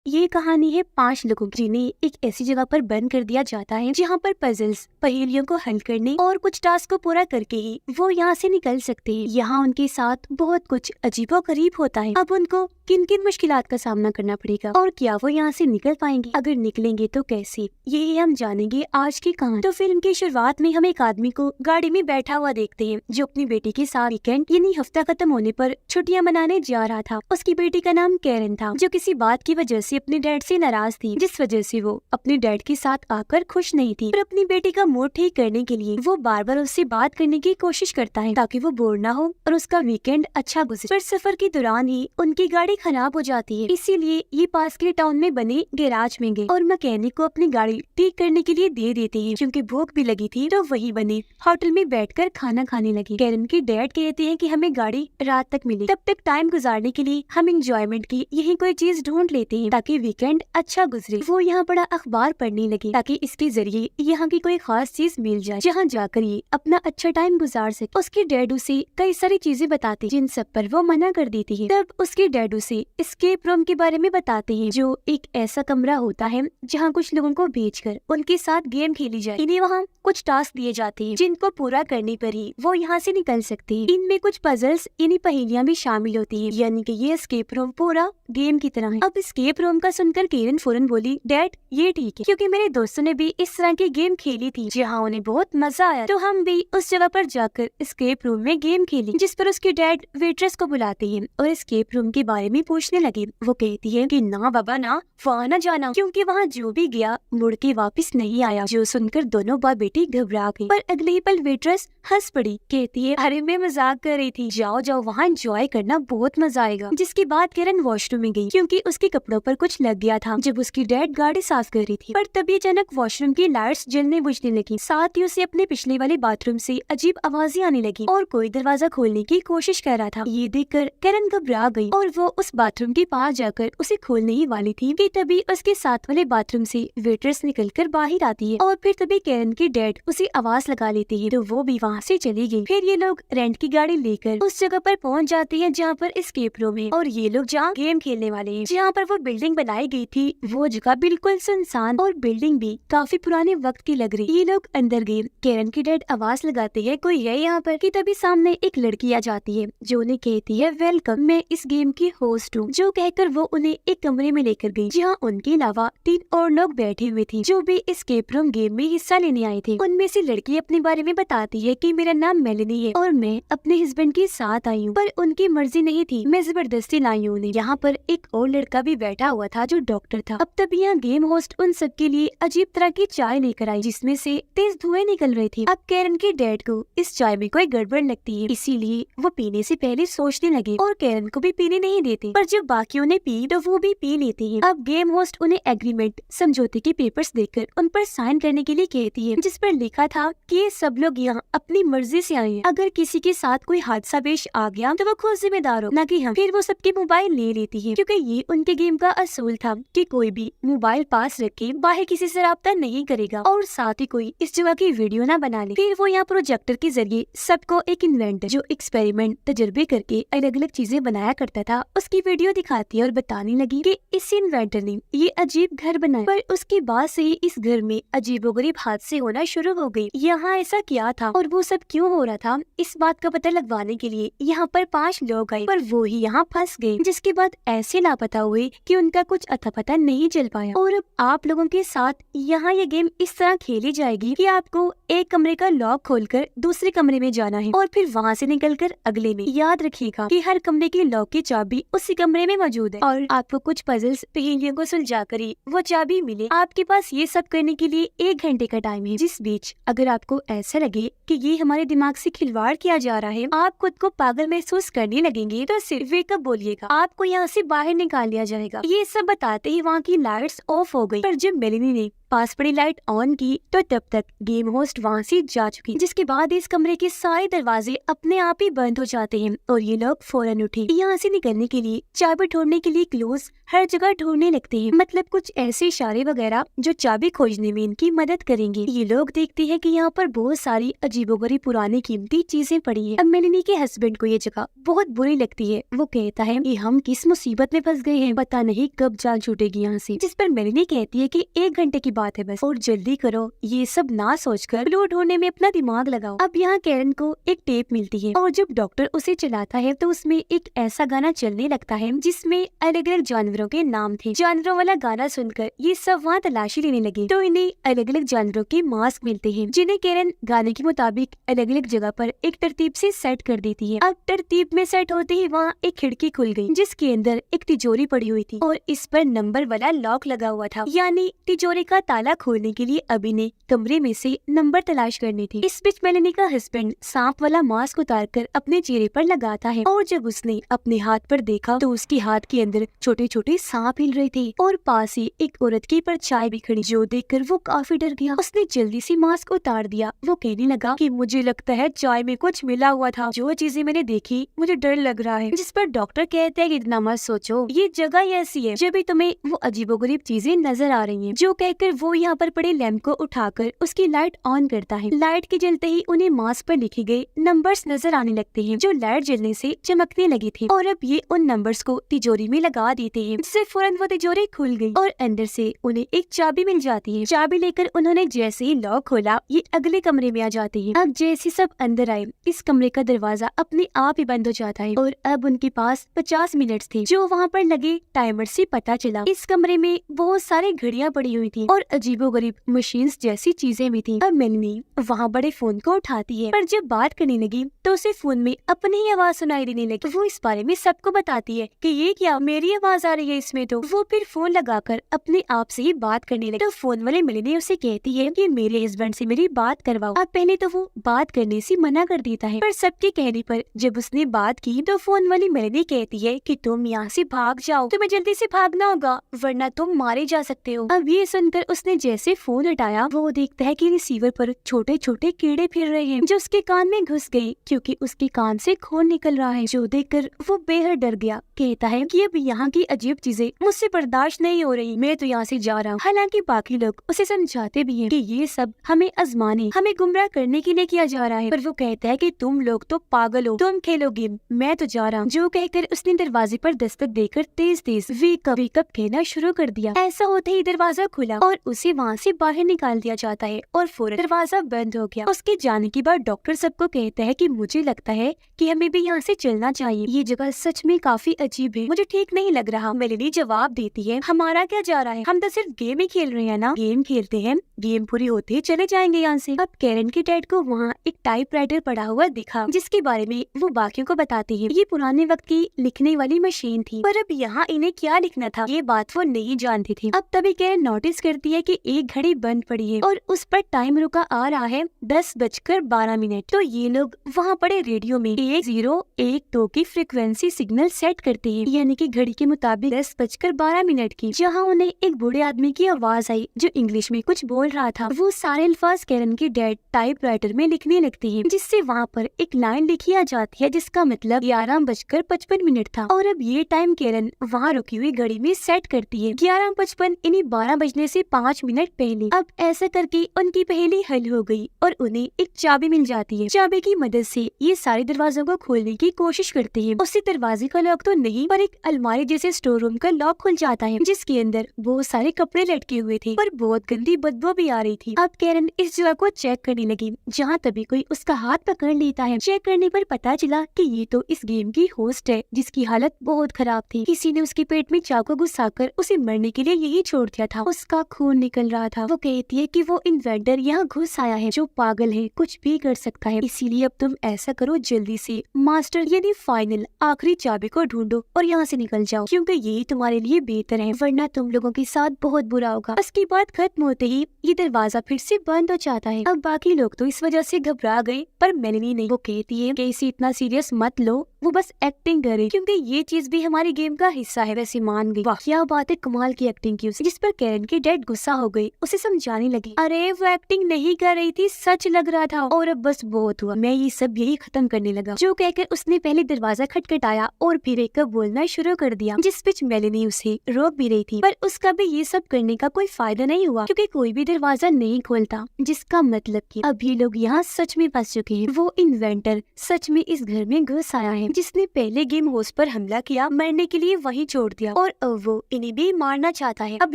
ये कहानी है 5 लोगों की जिन्हें एक ऐसी जगह पर बंद कर दिया जाता है जहाँ पर पजल्स पहेलियों को हल करने और कुछ टास्क को पूरा करके ही वो यहाँ से निकल सकते हैं। यहाँ उनके साथ बहुत कुछ अजीबोगरीब होता है। अब उनको किन किन मुश्किलात का सामना करना पड़ेगा और क्या वो यहाँ से निकल पाएंगे, अगर निकलेंगे तो कैसे, ये हम जानेंगे आज की कहानी। तो फिल्म की शुरुआत में हम एक आदमी को गाड़ी में बैठा हुआ देखते हैं जो अपनी बेटी के साथ वीकेंड यानी हफ्ता खत्म होने पर छुट्टियां मनाने जा रहा था। उसकी बेटी का नाम कैरन था जो किसी बात की वजह से अपने डैड से नाराज थी, जिस वजह से वो अपने डैड के साथ आकर खुश नहीं थी। पर अपनी बेटी का मूड ठीक करने के लिए वो बार बार उससे बात करने की कोशिश करता है ताकि वो बोर ना हो और उसका वीकेंड अच्छा गुजरे। पर सफर के दौरान ही उनकी गाड़ी खराब हो जाती है, इसीलिए ये पास के टाउन में बने गैराज में गए और मैकेनिक को अपनी गाड़ी ठीक करने के लिए दे देते हैं। क्योंकि भूख भी लगी थी तो वही बने होटल में बैठकर खाना खाने लगे। कैरन के डैड कहते हैं कि हमें गाड़ी रात तक मिले, तब तक टाइम गुजारने के लिए हम एंजॉयमेंट की यही कोई चीज ढूंढ लेते हैं ताकि वीकेंड अच्छा गुजरे। वो यहाँ बड़ा अखबार पढ़ने लगी ताकि इसके जरिए यहाँ की कोई खास चीज मिल जाए जहाँ जाकर ये अपना अच्छा टाइम गुजार सके। उसके डैड उसे कई सारी चीजें बताते जिन सब पर वो मना कर देती है। तब उसके डैड उसे एस्केप रूम के बारे में बताते हैं जो एक ऐसा कमरा होता है जहाँ कुछ लोगों को भेजकर उनके साथ गेम खेली जाए। इन्हें वहाँ कुछ टास्क दिए जाते हैं जिनको पूरा करने पर ही वो यहाँ से निकल सकते हैं। इनमें कुछ पजल्स यानी पहेलियां भी शामिल होती है, यानी कि ये एस्केप रूम पूरा गेम की तरह है। अब एस्केप रूम का सुनकर कैरन फौरन बोली, डैड ये ठीक है क्योंकि मेरे दोस्तों ने भी इस तरह की गेम खेली थी जहाँ उन्हें बहुत मजा आया, तो हम भी उस जगह पर जाकर एस्केप रूम में गेम खेली। जिस पर उसके डैड वेट्रेस को बुलाते हैं और एस्केप रूम के बारे में पूछने लगे। वो कहती है कि ना बाबा ना, वहाँ न जाना क्योंकि वहाँ जो भी गया मुड़ के वापस नहीं आया। जो सुनकर दोनों बाप बेटी घबरा गई, पर अगले ही पल वेट्रेस हंस पड़ी। कहती है अरे मैं मजाक कर रही थी, जाओ जाओ वहाँ एंजॉय करना, बहुत मजा आएगा। जिसके बाद कैरन वॉशरूम में गई क्योंकि उसके कपड़ों पर कुछ लग गया था जब उसकी डैड गाड़ी साफ कर रही थी। पर तभी अचानक वॉशरूम की लाइट्स जलने बुझने लगी, साथ ही उसे अपने पिछले वाले बाथरूम से अजीब आवाजें आने लगी और कोई दरवाजा खोलने की कोशिश कर रहा था। ये देखकर कैरन घबरा गई और वो उस बाथरूम के पास जाकर उसे खोलने ही वाली थी कि तभी उसके साथ वाले बाथरूम से वेट्रेस निकलकर बाहर आती है और फिर तभी कैरन के डैड उसे आवाज लगा लेते हैं तो वो भी वहाँ से चली गई। फिर ये लोग रेंट की गाड़ी लेकर उस जगह पर पहुँच जाते हैं जहाँ पर एस्केप रूम है और ये लोग जहाँ गेम खेलने वाले हैं। जहाँ पर वो बिल्डिंग बनाई गई थी वो जगह बिल्कुल सुनसान और बिल्डिंग भी काफी पुराने वक्त की लग रही। ये लोग अंदर गए। कैरन की डैड आवाज लगाते हैं कोई है यहाँ पर, कि तभी सामने एक लड़की आ जाती है जो उन्हें कहती है वेलकम, मैं इस गेम की होस्ट हूँ। जो कहकर वो उन्हें एक कमरे में लेकर गई जहाँ उनके अलावा 3 और लोग बैठे हुए थे जो भी एस्केप रूम गेम में हिस्सा लेने आए थे। उनमें से लड़की अपने बारे में बताती है कि मेरा नाम मेलेनी है और मैं अपने हस्बैंड के साथ आई हूँ, पर उनकी मर्जी नहीं थी, मैं जबरदस्ती लाई हूँ उन्हें। यहाँ पर एक और लड़का भी बैठा हुआ था जो डॉक्टर था। अब तभी यहाँ गेम होस्ट उन सबके लिए अजीब तरह की चाय लेकर आई जिसमें से तेज धुएं निकल रहे थे। अब कैरन के डैड को इस चाय में कोई गड़बड़ लगती है, इसीलिए वो पीने से पहले सोचने लगे और कैरन को भी पीने नहीं देते, पर जब बाकियों ने पी तो वो भी पी लेते हैं। अब गेम होस्ट उन्हें एग्रीमेंट समझौते के पेपर्स देकर उन पर साइन करने के लिए कहती है जिस पर लिखा था कि ये सब लोग यहाँ अपनी मर्जी से आए हैं, अगर किसी के साथ कोई हादसा पेश आ गया तो वो खुद जिम्मेदार हो, न कि हम। फिर वो सबके मोबाइल ले लेती है क्योंकि ये उनके गेम का असूल था कि कोई भी मोबाइल पास रख के बाहर किसी से राब्ता नहीं करेगा और साथ ही कोई इस जगह की वीडियो ना बना ले। फिर वो यहाँ प्रोजेक्टर के जरिए सबको एक इन्वेंटर जो एक्सपेरिमेंट तजर्बे करके अलग अलग चीजें बनाया करता था उसकी वीडियो दिखाती है और बताने लगी कि इस इन्वेंटर ने ये अजीब घर बनाया, पर उसके बाद से ही इस घर में अजीबोगरीब हादसे होना शुरू हो गए। यहाँ ऐसा क्या था और वो सब क्यों हो रहा था, इस बात का पता लगवाने के लिए यहाँ पर 5 लोग आए, पर वो ही यहाँ फंस गए, जिसके बाद ऐसे लापता हुए कि उनका कुछ अता पता नहीं चल पाया। और अब आप लोगों के साथ यहाँ ये गेम इस तरह खेली जाएगी कि आपको एक कमरे का लॉक खोलकर दूसरे कमरे में जाना है और फिर वहाँ से निकलकर अगले में। याद रखिएगा कि हर कमरे की लॉक की चाबी उसी कमरे में मौजूद है और आपको कुछ पजल्स पहेलियों को सुलझा कर ही वो चाबी मिले। आपके पास ये सब करने के लिए 1 घंटे का टाइम है। जिस बीच अगर आपको ऐसा लगे कि ये हमारे दिमाग से खिलवाड़ किया जा रहा है, आप खुद को पागल महसूस करने लगेंगे, तो सिर्फ वेकअप बोलिएगा, आपको यहाँ से बाहर निकाल लिया जाएगा। ये सब बताते ही वहाँ की लाइट्स ऑफ हो गई। पर जब मेलेनी ने पास पड़ी लाइट ऑन की तो तब तक गेम होस्ट वहाँ से जा चुकी, जिसके बाद इस कमरे के सारे दरवाजे अपने आप ही बंद हो जाते हैं और ये लोग फौरन उठे यहाँ से निकलने के लिए, चाबी ढूंढने के लिए क्लोज हर जगह ढूंढने लगते हैं, मतलब कुछ ऐसे इशारे वगैरह जो चाबी खोजने में इनकी मदद करेंगे। ये लोग देखते हैं कि यहाँ पर बहुत सारी अजीबोगरीब पुरानी कीमती चीजें पड़ी हैं। अब मेलिनी के हस्बैंड को ये जगह बहुत बुरी लगती है। वो कहता है कि हम किस मुसीबत में फंस गए हैं, पता नहीं कब जान छूटेगी यहाँ से। जिस पर मेलिनी कहती है कि 1 घंटे की बात है बस, और जल्दी करो, ये सब ना सोचकर क्लू ढूंढने में अपना दिमाग लगाओ। अब यहाँ कैरन को एक टेप मिलती है और जब डॉक्टर उसे चलाता है तो उसमें एक ऐसा गाना चलने लगता है जिसमें अलग अलग जानवरों के नाम थे। जानवरों वाला गाना सुनकर ये सब वहाँ तलाशी लेने लगे तो इन्हें अलग अलग जानवरों के मास्क मिलते हैं, जिन्हें कैरन गाने के मुताबिक अलग अलग जगह पर एक तरतीब से सेट कर देती है। अब तरतीब में सेट होते ही वहाँ एक खिड़की खुल गई जिसके अंदर एक तिजोरी पड़ी हुई थी और इस पर नंबर वाला लॉक लगा हुआ था, यानी तिजोरी का ताला खोलने के लिए अभी ने कमरे में से नंबर तलाश करने थे। इस बीच मेलिनी का हस्बैंड सांप वाला मास्क उतारकर अपने चेहरे पर लगाता है और जब उसने अपने हाथ पर देखा तो उसके हाथ के अंदर छोटे छोटे सांप हिल रहे थे और पास ही एक औरत की परछाई भी खड़ी, जो देखकर वो काफी डर गया। उसने जल्दी से मास्क उतार दिया। वो कहने लगा कि मुझे लगता है चाय में कुछ मिला हुआ था, जो चीजें मैंने देखी मुझे डर लग रहा है। जिस पर डॉक्टर कहते हैं कि इतना मत सोचो, ये जगह ही ऐसी है जब भी तुम्हें वो अजीबोगरीब चीजें नजर आ रही हैं। जो कहकर वो यहाँ पर पड़े लैंप को उठाकर उसकी लाइट ऑन करता है। लाइट के जलते ही उन्हें मास्क पर लिखे गए नंबर्स नजर आने लगते हैं जो लाइट जलने से चमकने लगे थे और अब ये उन नंबर्स को तिजोरी में लगा देते हैं, जिससे फौरन वो तिजोरी खुल गई और अंदर से उन्हें एक चाबी मिल जाती है। चाबी लेकर उन्होंने जैसे ही लॉक खोला ये अगले कमरे में आ जाते हैं। अब जैसे सब अंदर आए इस कमरे का दरवाजा अपने आप ही बंद हो जाता है और अब उनके पास 50 मिनट थे जो वहाँ पर लगे टाइमर से पता चला। इस कमरे में बहुत सारी घड़ियां पड़ी हुई थी और अजीबोगरीब मशीन्स जैसी चीजें भी थी। अब मेलिनी वहाँ बड़े फोन को उठाती है, पर जब बात करने लगी तो उसे फोन में अपनी ही आवाज सुनाई देने लगी। वो इस बारे में सबको बताती है कि ये क्या मेरी आवाज आ रही है इसमें। तो वो फिर फोन लगाकर अपने आप से ही बात करने लगी। तो फोन वाले मेलिनी उसे कहती है कि मेरे हस्बैंड से मेरी बात करवाओ। अब पहले तो वो बात करने से मना कर देता है, पर सबके कहने पर जब उसने बात की तो फोन वाली मेलिनी कहती है कि तुम यहाँ से भाग जाओ, तुम्हें जल्दी से भागना होगा वरना तुम मारे जा सकते हो। अब ये सुनकर उसने जैसे फोन हटाया वो देखता है कि रिसीवर पर छोटे छोटे कीड़े फिर रहे हैं जो उसके कान में घुस गए क्योंकि उसके कान से खून निकल रहा है। जो देखकर वो बेहद डर गया। कहता है कि अब यहाँ की अजीब चीजें मुझसे बर्दाश्त नहीं हो रही, मैं तो यहाँ से जा रहा हूँ। हालांकि बाकी लोग उसे समझाते भी हैं कि ये सब हमें आजमाने, हमें गुमराह करने के लिए किया जा रहा है, पर वो कहता है कि तुम लोग तो पागल हो, तुम खेलो गेम, मैं तो जा रहा हूँ। जो कहकर उसने दरवाजे पर दस्तक देकर तेज तेज वेक अप कहना शुरू कर दिया। ऐसा होते ही दरवाजा खुला और उसे वहाँ से बाहर निकाल दिया जाता है और फौरन दरवाजा बंद हो गया। उसके जाने के बाद डॉक्टर सबको कहता है कि मुझे लगता है कि हमें भी यहाँ से चलना चाहिए, ये जगह सच में काफी अजीब है, मुझे ठीक नहीं लग रहा। मेलिनी जवाब देती है हमारा क्या जा रहा है, हम तो सिर्फ गेम ही खेल रहे हैं ना, गेम खेलते हैं, गेम पूरी होते ही चले जाएंगे यहाँ से। अब कैरन के डैड को वहाँ एक टाइपराइटर पड़ा हुआ दिखा जिसके बारे में वो बाकियों को बताते हैं। ये पुराने वक्त की लिखने वाली मशीन थी, पर अब यहाँ इन्हें क्या लिखना था ये बात वो नहीं जानती थी। अब तभी कैरन नोटिस करती है कि एक घड़ी बंद पड़ी है और उस पर टाइम रुका आ रहा है 10:12। तो ये लोग वहाँ पड़े रेडियो में 1012 की फ्रिक्वेंसी सिग्नल सेट करते हैं, यानी कि घड़ी के मुताबिक 10:12 की, जहाँ उन्हें एक बूढ़े आदमी की आवाज आई जो इंग्लिश में कुछ बोल रहा था। वो सारे अल्फाज कैरन के डैड टाइपराइटर में लिखने लगते हैं, जिससे वहाँ पर एक लाइन लिखी आ जाती है जिसका मतलब 11:55 था। और अब ये टाइम कैरन वहाँ रुकी हुई घड़ी में सेट करती है 11:55, इन्हीं 12 बजने से 5 मिनट पहले। अब ऐसा करके उनकी पहेली हल हो गई और उन्हें एक चाबी मिल जाती है। चाबी की मदद से ये सारे दरवाजों को खोलने की कोशिश करते हैं। उससे दरवाजे का लॉक तो नहीं पर एक अलमारी जैसे स्टोर रूम का लॉक खुल जाता है जिसके अंदर बहुत सारे कपड़े लटके हुए थे पर बहुत गंदी बदबू भी आ रही थी। अब कैरन इस जगह को चेक करने लगी जहाँ तभी कोई उसका हाथ पकड़ लेता है। चेक करने पर पता चला कि ये तो इस गेम की होस्ट है जिसकी हालत बहुत खराब थी। किसी ने उसके पेट में चाकू घुसाकर उसे मरने के लिए यही छोड़ दिया था। उसका खून निकल रहा था। वो कहती है कि वो इन्वेंटर यहाँ घुस आया है जो पागल है, कुछ भी कर सकता है, इसीलिए अब तुम ऐसा करो जल्दी से मास्टर यानी फाइनल आखिरी चाबी को ढूंढो और यहाँ से निकल जाओ क्योंकि यही तुम्हारे लिए बेहतर है वरना तुम लोगों के साथ बहुत बुरा होगा। उसकी बात खत्म होते ही ये दरवाजा फिर से बंद हो जाता है। अब बाकी लोग तो इस वजह से घबरा गए पर मेलिनी नहीं। वो कहती है कि इसे इतना सीरियस मत लो, वो बस एक्टिंग करे क्योंकि ये चीज भी हमारी गेम का हिस्सा है। वैसे मान गई। वाह क्या बात है, कमाल की एक्टिंग की उसने। जिस पर कैरन के डैड गुस्सा हो गई, उसे समझाने लगी, अरे वो एक्टिंग नहीं कर रही थी, सच लग रहा था और अब बस बहुत हुआ, मैं ये सब यही खत्म करने लगा। जो कहकर उसने पहले दरवाजा खटखटाया और फिर एक बोलना शुरू कर दिया, जिस बीच मेलेनी उसे रोक भी रही थी। पर उसका भी ये सब करने का कोई फायदा नहीं हुआ, क्योंकि कोई भी दरवाजा नहीं खोलता, जिसका मतलब कि अब ये लोग यहाँ सच में फंस चुके हैं। वो इन्वेंटर सच में इस घर में घुस आया है, जिसने पहले गेम होस्ट पर हमला किया, मरने के लिए वहीं छोड़ दिया और अब वो इन्हें भी मारना चाहता है। अब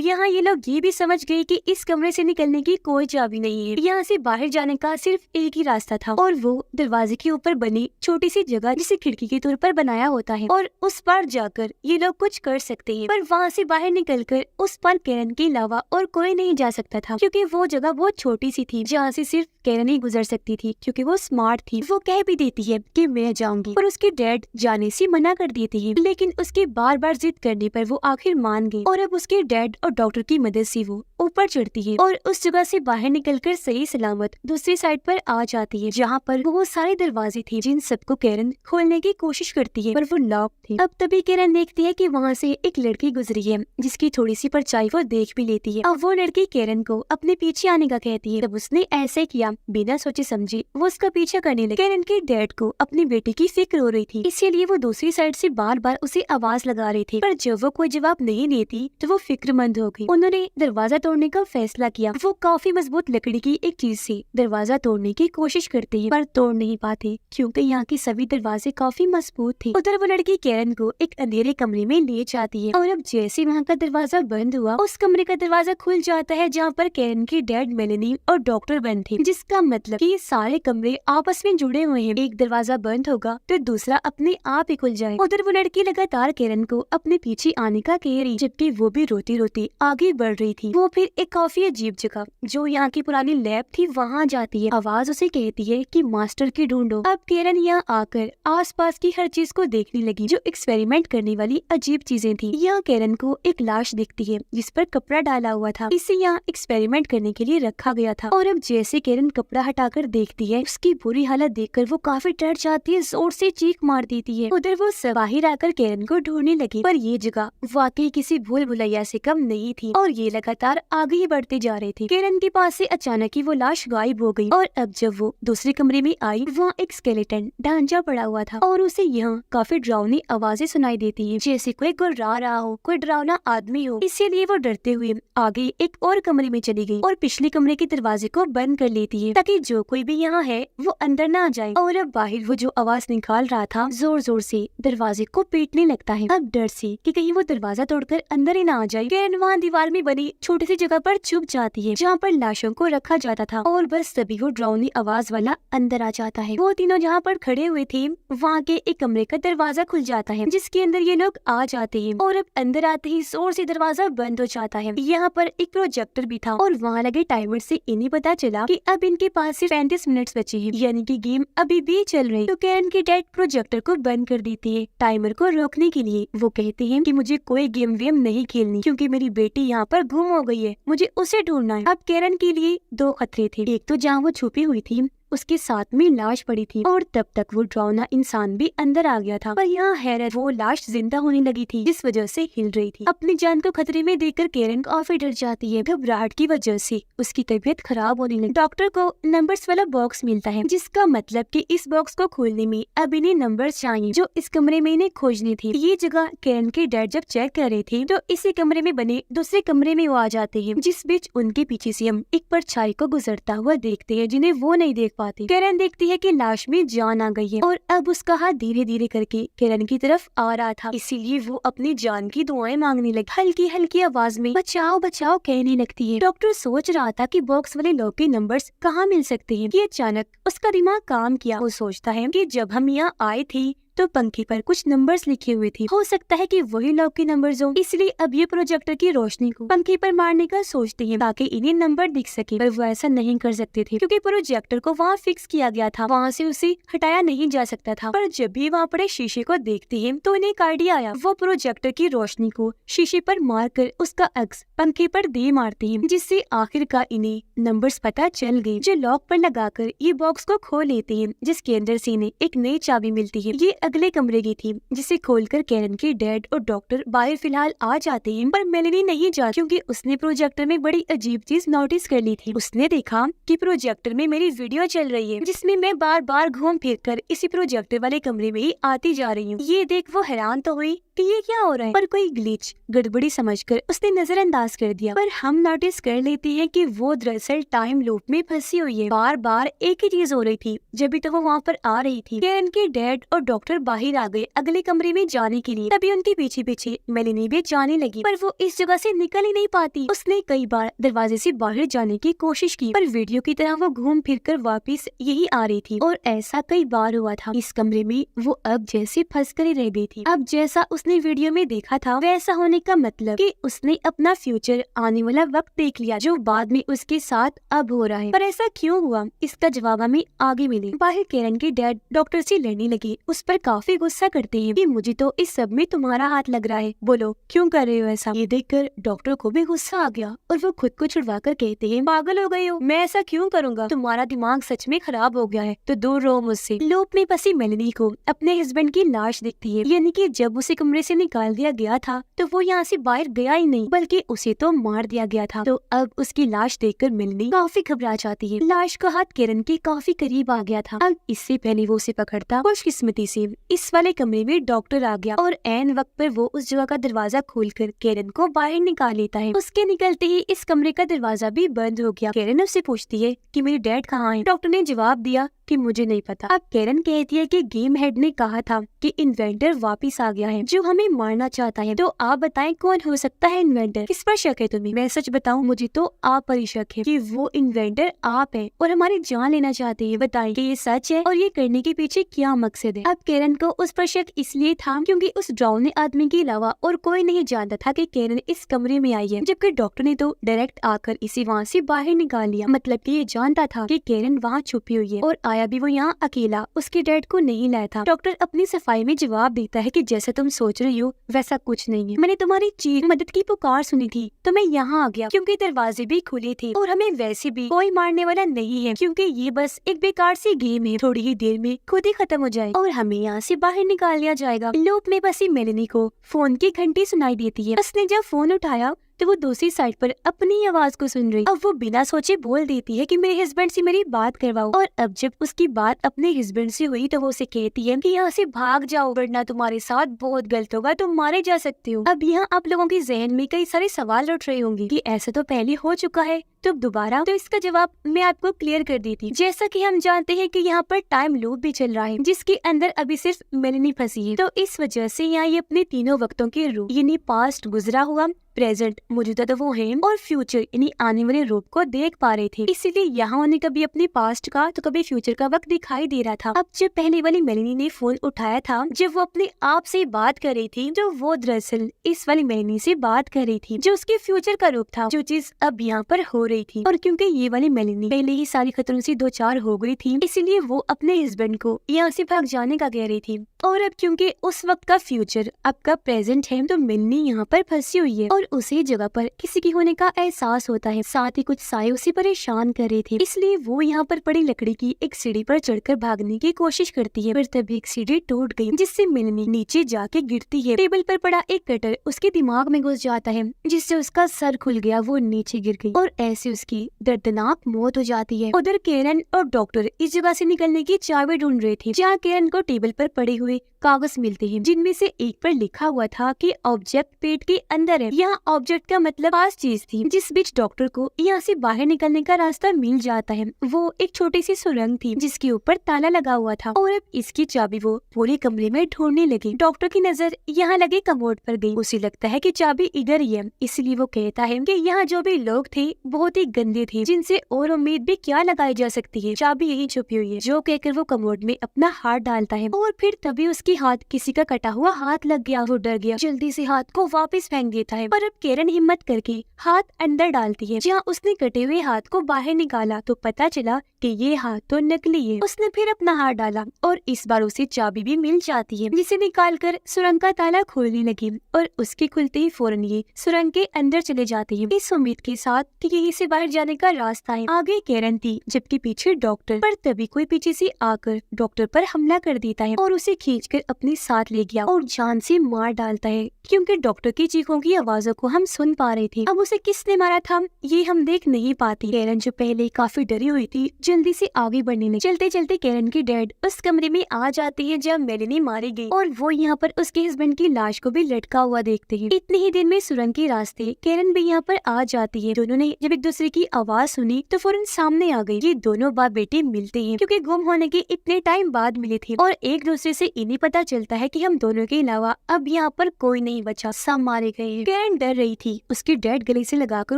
यहाँ ये लोग ये भी समझ गए कि इस कमरे से निकलने की कोई चाबी नहीं है, यहाँ से बाहर जाने का सिर्फ एक ही रास्ता था और वो दरवाजे के ऊपर बनी छोटी सी जगह जिसे खिड़की के तौर पर बनाया होता है और उस पार जाकर ये लोग कुछ कर सकते हैं। पर वहाँ से बाहर निकलकर उस पार कैरन के अलावा और कोई नहीं जा सकता था, क्योंकि वो जगह बहुत छोटी सी थी जहाँ से सिर्फ कैरन ही गुजर सकती थी, क्योंकि वो स्मार्ट थी। वो कह भी देती है कि मैं जाऊंगी, पर उसके डैड जाने से मना कर देते हैं, लेकिन उसके बार बार जिद करने पर वो आखिर मान गई और अब उसके डैड और डॉक्टर की मदद से वो ऊपर चढ़ती है और उस जगह से बाहर निकलकर सही सलामत दूसरी साइड पर आ जाती है, जहाँ पर बहुत सारे दरवाजे थे जिन सबको कैरन खोलने की कोशिश करती है, पर वो लॉक थे। अब तभी कैरन देखती है कि वहाँ से एक लड़की गुजरी है, जिसकी थोड़ी सी परछाई वो देख भी लेती है। अब वो लड़की कैरन को अपने पीछे आने का कहती है। तब उसने ऐसे किया, बिना सोचे समझे वो उसका पीछा करने लगी। कैरन के डैड को अपनी बेटी की फिक्र हो रही थी, इसीलिए वो दूसरी साइड से बार बार उसे आवाज लगा रही थी, पर जब वो कोई जवाब नहीं देती तो वो फिक्रमंद हो गई। उन्होंने दरवाजा तोड़ने का फैसला किया। वो काफी मजबूत लकड़ी की एक चीज से दरवाजा तोड़ने की कोशिश करते हैं, पर तोड़ नहीं पाते, क्योंकि यहाँ के सभी दरवाजे काफी मजबूत थे। उधर वो लड़की कैरन को एक अंधेरे कमरे में ले जाती है और अब जैसे वहाँ का दरवाजा बंद हुआ, उस कमरे का दरवाजा खुल जाता है जहाँ पर कैरन के डैड, मेलेनी और डॉक्टर बंद थे, जिसका मतलब कि ये सारे कमरे आपस में जुड़े हुए हैं। एक दरवाजा बंद होगा तो दूसरा अपने आप ही खुल जाए। उधर वो लड़की लगातार कैरन को अपने पीछे आने का कह रही, जबकि वो भी रोती रोती आगे बढ़ रही थी। वो फिर एक काफी अजीब जगह जो यहाँ की पुरानी लैब थी वहाँ जाती है। आवाज उसे कहती है कि मास्टर की ढूंढो। अब कैरन यहाँ आकर आसपास की हर चीज को देखने लगी जो एक्सपेरिमेंट करने वाली अजीब चीजें थी। यहाँ कैरन को एक लाश दिखती है जिस पर कपड़ा डाला हुआ था, इसे यहाँ एक्सपेरिमेंट करने के लिए रखा गया था। और अब जैसे कैरन कपड़ा हटाकर देखती है, उसकी बुरी हालत देखकर वो काफी डर जाती है, जोर से चीख मार देती है। उधर वो बाहर आकर कैरन को ढूंढने लगी, पर ये जगह वाकई किसी भूल भुलैया से कम नहीं थी और ये लगातार आगे ही बढ़ते जा रहे थे। कैरन के पास से अचानक ही वो लाश गायब हो गई और अब जब वो दूसरे कमरे में आई, वहाँ एक स्केलेटन ढांचा पड़ा हुआ था और उसे यहाँ काफी डरावनी आवाजें सुनाई देती है, जैसे कोई गुर्रा रहा हो, कोई डरावना आदमी हो। इसीलिए वो डरते हुए आगे एक और कमरे में चली गई और पिछले कमरे के दरवाजे को बंद कर लेती है, ताकि जो कोई भी यहाँ है वो अंदर ना आ जाए। और अब बाहर वो जो आवाज निकाल रहा था जोर जोर से दरवाजे को पीटने लगता है। अब डर से कि कहीं वो दरवाजा तोड़कर अंदर ही ना आ जाए, कैरन वहाँ दीवार में बनी छोटी सी जगह पर छुप जाती है जहाँ पर लाशों को रखा जाता था और बस तभी वो डरावनी आवाज वाला अंदर आ जाता है। वो तीनों जहाँ पर खड़े हुए थे वहाँ के एक कमरे का दरवाजा खुल जाता है, जिसके अंदर ये लोग आ जाते हैं और अब अंदर आते ही जोर से दरवाजा बंद हो जाता है। यहाँ पर एक प्रोजेक्टर भी था और वहाँ लगे टाइमर से इन्हें पता चला कि अब इनके पास सिर्फ 35 मिनट बचे हैं, यानी कि गेम अभी भी चल रही। तो कैरन के डैड प्रोजेक्टर को बंद कर देते हैं टाइमर को रोकने के लिए। वो कहते हैं कि मुझे कोई गेम वेम नहीं खेलनी, क्योंकि मेरी बेटी यहाँ पर गुम हो गई है, मुझे उसे ढूंढना है। अब कैरन के लिए दो खतरे थे, एक तो जहाँ वो छुपी हुई थी उसके साथ में लाश पड़ी थी और तब तक वो डरावना इंसान भी अंदर आ गया था, पर यहाँ हैरत, वो लाश जिंदा होने लगी थी जिस वजह से हिल रही थी। अपनी जान को खतरे में देखकर कैरन काफी डर जाती है। घबराहट की वजह से उसकी तबीयत खराब होने लगी। डॉक्टर को नंबर्स वाला बॉक्स मिलता है, जिसका मतलब कि इस बॉक्स को खोलने में अब इन्हें नंबर्स चाहिए जो इस कमरे में इन्हें खोजने थे। ये जगह कैरन के डैड जब चेक कर रहे थे तो इसी कमरे में बने दूसरे कमरे में वो आ जाते हैं, जिस बीच उनके पीछे से हम एक परछाई को गुजरता हुआ देखते हैं जिन्हें वो नहीं देख पाते। कैरन देखती है कि लाश में जान आ गई है और अब उसका हाथ धीरे धीरे करके कैरन की तरफ आ रहा था, इसीलिए वो अपनी जान की दुआएं मांगने लगी। हल्की हल्की आवाज में बचाओ बचाओ कहने लगती है। डॉक्टर सोच रहा था कि बॉक्स वाले लोग के नंबर्स कहाँ मिल सकते हैं कि अचानक उसका दिमाग काम किया। वो सोचता है कि जब हम यहाँ आए थे तो पंखे पर कुछ नंबर्स लिखे हुए थे, हो सकता है कि वही लोग के नंबर्स हो, इसलिए अब ये प्रोजेक्टर की रोशनी को पंखे पर मारने का सोचते हैं ताकि इन्हें नंबर दिख सके, पर वो ऐसा नहीं कर सकते थे क्योंकि प्रोजेक्टर को वहाँ फिक्स किया गया था, वहाँ से उसे हटाया नहीं जा सकता था। पर जब भी वहाँ पड़े शीशे को देखते हैं तो इन्हें एक आइडिया आया। वो प्रोजेक्टर की रोशनी को शीशे पर मारकर उसका अक्स पंखे पर दे मारते हैं, जिससे आखिरकार इन्हें नंबर्स पता चल गए, जो लॉक पर लगाकर ये बॉक्स को खोल लेते हैं, जिसके अंदर से इन्हें एक नई चाबी मिलती है। ये अगले कमरे की थी, जिसे खोलकर कैरन के डैड और डॉक्टर बाहर फिलहाल आ जाते हैं, पर मेलेनी नहीं जाती क्योंकि उसने प्रोजेक्टर में बड़ी अजीब चीज नोटिस कर ली थी। उसने देखा कि प्रोजेक्टर में मेरी वीडियो चल रही है, जिसमें मैं बार बार घूम फिर कर इसी प्रोजेक्टर वाले कमरे में ही आती जा रही हूँ। ये देख वो हैरान तो हुई कि ये क्या हो रहा है, पर कोई ग्लिच गड़बड़ी समझकर उसने नजरअंदाज कर दिया। पर हम नोटिस कर लेते हैं कि वो दरअसल टाइम लूप में फंसी हुई है। बार बार एक ही चीज हो रही थी जब भी तो वो वहाँ पर आ रही थी। कैरन के डैड और डॉक्टर बाहर आ गए अगले कमरे में जाने के लिए। तभी उनके पीछे पीछे मेलेनी भी जाने लगी, पर वो इस जगह से निकल ही नहीं पाती। उसने कई बार दरवाजे से बाहर जाने की कोशिश की, पर वीडियो की तरह वो घूम फिर कर वापिस यही आ रही थी। और ऐसा कई बार हुआ था। इस कमरे में वो अब जैसे फंस कर ही रह गई थी। अब जैसा उसने वीडियो में देखा था वैसा होने का मतलब कि उसने अपना फ्यूचर, आने वाला वक्त देख लिया, जो बाद में उसके साथ अब हो रहा है। पर ऐसा क्यों हुआ, इसका जवाब हमें आगे मिले। बाहर कैरन के डैड डॉक्टर से लड़ने लगे, उस पर काफी गुस्सा करते हैं कि मुझे तो इस सब में तुम्हारा हाथ लग रहा है, बोलो क्यों कर रहे हो ऐसा। ये देखकर डॉक्टर को भी गुस्सा आ गया और वो खुद को छुड़वा कर कहते हैं, पागल हो गए हो, मैं ऐसा क्यों करूँगा, तुम्हारा दिमाग सच में खराब हो गया है, तो दूर रहो मुझसे। लूप में फंसी मेलेनी को अपने हस्बैंड की लाश दिखती है, यानी कि जब उसे कमरे से निकाल दिया गया था तो वो यहाँ से बाहर गया ही नहीं, बल्कि उसे तो मार दिया गया था। तो अब उसकी लाश देखकर मेलेनी काफी घबरा जाती है। लाश का हाथ कैरन के काफी करीब आ गया था। अब इससे पहले वो उसे पकड़ता, खुशकिस्मती से इस वाले कमरे में डॉक्टर आ गया और ऐन वक्त पर वो उस जगह का दरवाजा खोलकर कैरन को बाहर निकाल लेता है। उसके निकलते ही इस कमरे का दरवाजा भी बंद हो गया। कैरन उससे पूछती है कि मेरे डैड कहाँ हैं? डॉक्टर ने जवाब दिया कि मुझे नहीं पता। अब कैरन कहती है कि गेम हेड ने कहा था कि इन्वेंटर वापस आ गया है जो हमें मारना चाहता है। तो आप बताएं कौन हो सकता है इन्वेंटर? किस पर शक है तुम्हें? मैं सच बताऊं, मुझे तो आप पर ही शक है कि वो इन्वेंटर आप है और हमारी जान लेना चाहते हैं। बताएं कि ये सच है और ये करने के पीछे क्या मकसद है? अब कैरन को उस पर शक इसलिए था क्योंकि उस ड्राउने आदमी के अलावा और कोई नहीं जानता था कि कैरन इस कमरे में आई है, जबकि डॉक्टर ने तो डायरेक्ट आकर इसे वहाँ से बाहर निकाल लिया। मतलब कि ये जानता था कि कैरन वहाँ छुपी हुई है और आया भी वो यहाँ अकेला, उसके डैड को नहीं लाया था। डॉक्टर अपनी सफाई में जवाब देता है कि जैसा तुम सोच रही हो वैसा कुछ नहीं है, मैंने तुम्हारी चीख मदद की पुकार सुनी थी तो मैं यहाँ आ गया क्योंकि दरवाजे भी खुले थे और हमें वैसे भी कोई मारने वाला नहीं है क्योंकि ये बस एक बेकार सी गेम है, थोड़ी ही देर में खुद ही खत्म हो जाए और हमें यहाँ से बाहर निकाल लिया जाएगा। लूप में फंसी मेलेनी को फोन की घंटी सुनाई देती है। उसने जब फोन उठाया तो वो दूसरी साइड पर अपनी आवाज को सुन रही। अब वो बिना सोचे बोल देती है कि मेरे हस्बैंड से मेरी बात करवाओ। और अब जब उसकी बात अपने हस्बैंड से हुई तो वो उसे कहती है कि यहाँ से भाग जाओ वरना तुम्हारे साथ बहुत गलत होगा, तुम मारे जा सकते हो। अब यहाँ आप लोगों के जहन में कई सारे सवाल उठ रहे होंगे कि ऐसा तो पहले हो चुका है तो दोबारा, तो इसका जवाब मैं आपको क्लियर कर देती। जैसा कि हम जानते हैं कि यहाँ पर टाइम लूप भी चल रहा है जिसके अंदर अभी सिर्फ मेलेनी फंसी है, तो इस वजह से यहाँ ये अपने तीनों वक्तों के रूप यानी पास्ट, गुजरा हुआ, प्रेजेंट मौजूदा तो वो है और फ्यूचर यानी आने वाले रूप को देख पा रहे थे। इसीलिए यहाँ उन्हें कभी अपने पास्ट का तो कभी फ्यूचर का वक्त दिखाई दे रहा था। अब जब पहले वाली मेलेनी ने फोन उठाया था, जब वो अपने आप से बात कर रही थी, तो वो दरअसल इस वाली मेलेनी से बात कर रही थी जो उसके फ्यूचर का रूप था, जो चीज अब यहाँ पर हो रही थी। और क्योंकि ये वाली मेलेनी पहले ही सारी खतरों से दो चार हो गई थी, इसीलिए वो अपने हस्बैंड को यहाँ से भाग जाने का कह रही थी। और अब क्योंकि उस वक्त का फ्यूचर अब का प्रेजेंट है तो मेलेनी यहाँ पर फंसी हुई है और उसी जगह पर किसी की होने का एहसास होता है। साथ ही कुछ साए उसे परेशान कर रहे थे, इसलिए वो यहाँ पर पड़ी लकड़ी की एक सीढ़ी पर चढ़कर भागने की कोशिश करती है, पर तभी एक सीढ़ी टूट गई जिससे मेलेनी नीचे जाके गिरती है। टेबल पर पड़ा एक कटर उसके दिमाग में घुस जाता है जिससे उसका सर खुल गया, वो नीचे गिर गई और ऐसे उसकी दर्दनाक मौत हो जाती है। उधर कैरन और डॉक्टर इस जगह से निकलने की चाबी ढूंढ रहे थे, जहाँ कैरन को टेबल पर पड़े हुए कागज मिलते हैं जिनमें से एक पर लिखा हुआ था कि ऑब्जेक्ट पेट के अंदर है। यहाँ ऑब्जेक्ट का मतलब पास चीज थी जिस बीच डॉक्टर को यहाँ से बाहर निकलने का रास्ता मिल जाता है। वो एक छोटी सी सुरंग थी जिसके ऊपर ताला लगा हुआ था और अब इसकी चाबी वो पूरे कमरे में ढूंढने लगी। डॉक्टर की नजर यहाँ लगे कमोड पर गई, उसे लगता है कि चाबी इधर ही है, इसलिए वो कहता है कि यहाँ जो भी लोग थे बहुत ही गंदे थे जिनसे और उम्मीद भी क्या लगाई जा सकती है, चाबी यही छुपी हुई है। जो कहकर वो कमोड में अपना हाथ डालता है और फिर तभी उसके हाथ किसी का कटा हुआ हाथ लग गया। वो डर गया, जल्दी से हाथ को वापस फेंक देता है। पर अब कैरन हिम्मत करके हाथ अंदर डालती है, जहाँ उसने कटे हुए हाथ को बाहर निकाला तो पता चला कि ये हाथ तो नकली है। उसने फिर अपना हाथ डाला और इस बार उसे चाबी भी मिल जाती है, जिसे निकालकर सुरंग का ताला खोलने लगी और उसके खुलते ही फौरन ये सुरंग के अंदर चले जाते हैं, इस उम्मीद के साथ कि यही से बाहर जाने का रास्ता है। आगे कैरन थी जबकि पीछे डॉक्टर, पर तभी कोई पीछे से आकर डॉक्टर पर हमला कर देता है और उसे खींचकर अपने साथ ले गया और जान से मार डालता है, क्योंकि डॉक्टर की चीखों की आवाजों को हम सुन पा रहे थे। अब उसे किसने मारा था ये हम देख नहीं पाते। कैरन जो पहले काफी डरी हुई थी जल्दी से आगे बढ़ने लगी। चलते चलते कैरन की डैड उस कमरे में आ जाती है जब मेलिनी मारी गई और वो यहाँ पर उसके हस्बैंड की लाश को भी लटका हुआ देखते हैं। इतने ही दिन में सुरंग के रास्ते कैरन भी यहाँ पर आ जाती है। दोनों ने जब एक दूसरे की आवाज सुनी तो फौरन सामने आ गई। ये दोनों बाप बेटे मिलते हैं क्योंकि गुम होने के इतने टाइम बाद मिले थे और एक दूसरे से इन्हें पता चलता है कि हम दोनों के अलावा अब यहाँ पर कोई नहीं बचा, सब मारे गए हैं। कैरन डर रही थी। उसकी डैड गले से लगाकर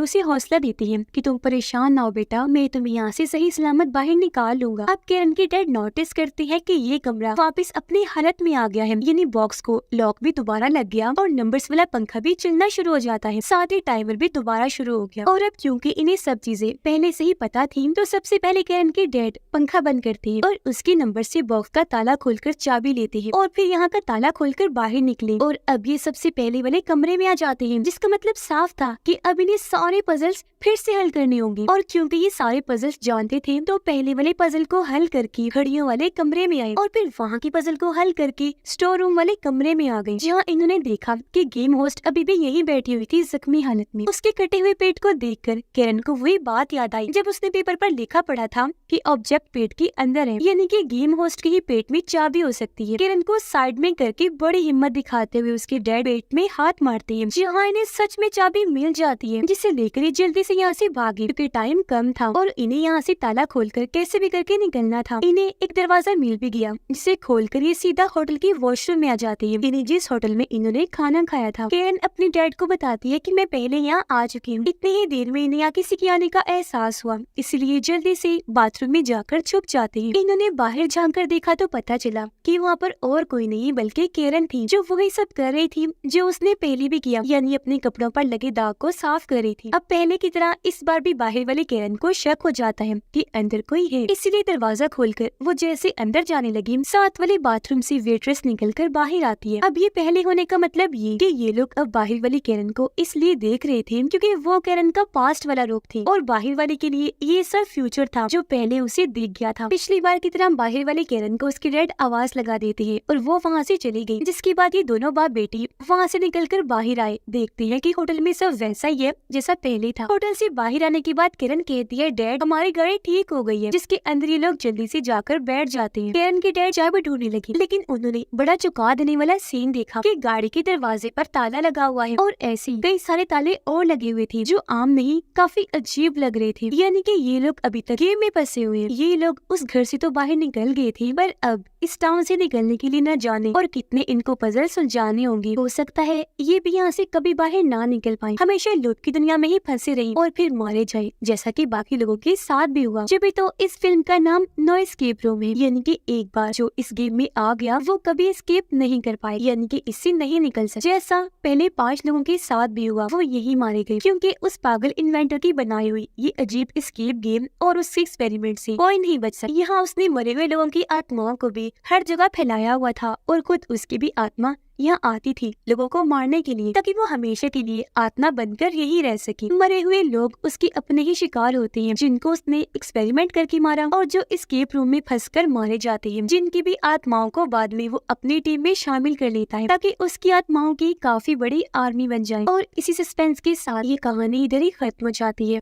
उसे हौसला देती है कि तुम परेशान ना हो बेटा, मैं तुम्हें यहाँ से सही सलामत बाहर निकाल लूंगा। अब कैरन की डैड नोटिस करती है कि ये कमरा वापस अपनी हालत में आ गया है, यानी बॉक्स को लॉक भी दोबारा लग गया और नंबर्स वाला पंखा भी चलना शुरू हो जाता है, साथ ही टाइमर भी दोबारा शुरू हो गया। और अब क्योंकि इन्हें सब चीजें पहले से ही पता थी तो सबसे पहले कैरन की डैड पंखा बंद करती है और उसके नंबर से बॉक्स का ताला खोलकर चाबी लेती है और फिर यहाँ का ताला खोलकर बाहर निकले और अब ये सबसे पहले वाले कमरे में आ जाते हैं, जिसका मतलब साफ था कि अब इन्हें सारे पजल्स फिर से हल करने होंगे। और क्योंकि ये सारे पजल्स जानते थे तो पहले वाले पजल को हल करके घड़ियों वाले कमरे में आए और फिर वहाँ की पजल को हल करके स्टोर रूम वाले कमरे में आ गए, जहाँ इन्होंने देखा कि गेम होस्ट अभी भी यहीं बैठी हुई थी जख्मी हालत में। उसके कटे हुए पेट को देखकर कैरन को वही बात याद आई जब उसने पेपर पर लिखा पढ़ा था कि ऑब्जेक्ट पेट के अंदर है, यानी कि गेम होस्ट के ही पेट में चाबी हो सकती है। कैरन को साइड में करके बड़ी हिम्मत दिखाते हुए उसके डैड पेट में हाथ मारते हैं, जहाँ इन्हें सच में चाबी मिल जाती है, जिसे लेकर ये जल्दी से यहाँ से भागे क्योंकि टाइम कम था और इन्हें यहाँ से ताला खोलकर कैसे भी करके निकलना था। इन्हें एक दरवाजा मिल भी गया जिसे खोलकर ये सीधा होटल की वॉशरूम में आ जाती है, इन्हें जिस होटल में इन्होंने खाना खाया था। कैरन अपने डैड को बताती है कि मैं पहले यहाँ आ चुकी हूँ। इतनी ही देर में इन्हें यहाँ किसी के आने का एहसास हुआ, इसलिए जल्दी से बाथरूम में जाकर छुप जाते हैं। इन्होंने बाहर झांक देखा तो पता चला कि वहाँ पर और कोई नहीं बल्कि कैरन थी, जो वही सब कर रही थी जो उसने पहले भी किया, यानी अपने कपड़ों पर लगे दाग को साफ कर रही थी। अब पहले की तरह इस बार भी बाहर वाले कैरन को शक हो जाता है कि अंदर कोई है, इसलिए दरवाजा खोलकर वो जैसे अंदर जाने लगी, साथ वाले बाथरूम से वेट्रेस निकलकर बाहर आती है। अब ये पहले होने का मतलब ये कि ये लोग अब बाहर वाली कैरन को इसलिए देख रहे थे क्योंकि वो कैरन का पास्ट वाला रूप थी और बाहर वाले के लिए ये सब फ्यूचर था जो पहले उसे दिख गया था। पिछली बार की तरह बाहर वाले कैरन को उसकी डैड आवाज लगा देती है और वो वहाँ से चली गई, जिसके बाद ये दोनों बाप बेटी वहाँ से निकलकर बाहर आए। देखते हैं कि होटल में सब वैसा ही है जैसा पहले था। होटल से बाहर आने के बाद कैरन कहती है डैड हमारी गाड़ी ठीक हो गई है, जिसके अंदर ये लोग जल्दी से जाकर बैठ जाते हैं। कैरन की डैड चाबी ढूंढने लगी, लेकिन उन्होंने बड़ा चौंका देने वाला सीन देखा कि गाड़ी के दरवाजे पर ताला लगा हुआ है और ऐसे कई सारे ताले और लगे हुए थे जो आम नहीं काफी अजीब लग रहे थे, यानी कि ये लोग अभी तक गेम में फंसे हुए हैं। ये लोग उस घर से तो बाहर निकल गए थे पर अब इस टाउन से निकलने के लिए न जाने और कितने इनको पजल सुलझाने होंगे। हो सकता है ये भी यहाँ से कभी बाहर ना निकल पाए, हमेशा लूट की दुनिया में ही फंसे रही और फिर मारे जाए जैसा कि बाकी लोगों के साथ भी हुआ। जब तो इस फिल्म का नाम नो एस्केप रूम है, यानी कि एक बार जो इस गेम में आ गया वो कभी एस्केप नहीं कर पाए, यानी कि इससे नहीं निकल सके। जैसा पहले 5 लोगों के साथ भी हुआ वो यही मारे गए क्योंकि उस पागल इन्वेंटर की बनाई हुई ये अजीब एस्केप गेम और उसके एक्सपेरिमेंट से कोई नहीं बच सका। यहाँ उसने मरे हुए लोगों की आत्माओं को भी हर जगह फैलाया हुआ था और खुद उसकी भी आत्मा यहाँ आती थी लोगों को मारने के लिए, ताकि वो हमेशा के लिए आत्मा बनकर यही रह सके। मरे हुए लोग उसके अपने ही शिकार होते हैं जिनको उसने एक्सपेरिमेंट करके मारा और जो एस्केप रूम में फंसकर मारे जाते हैं, जिनकी भी आत्माओं को बाद में वो अपनी टीम में शामिल कर लेता है ताकि उसकी आत्माओं की काफी बड़ी आर्मी बन जाए। और इसी सस्पेंस के साथ ये कहानी इधर ही खत्म हो जाती है।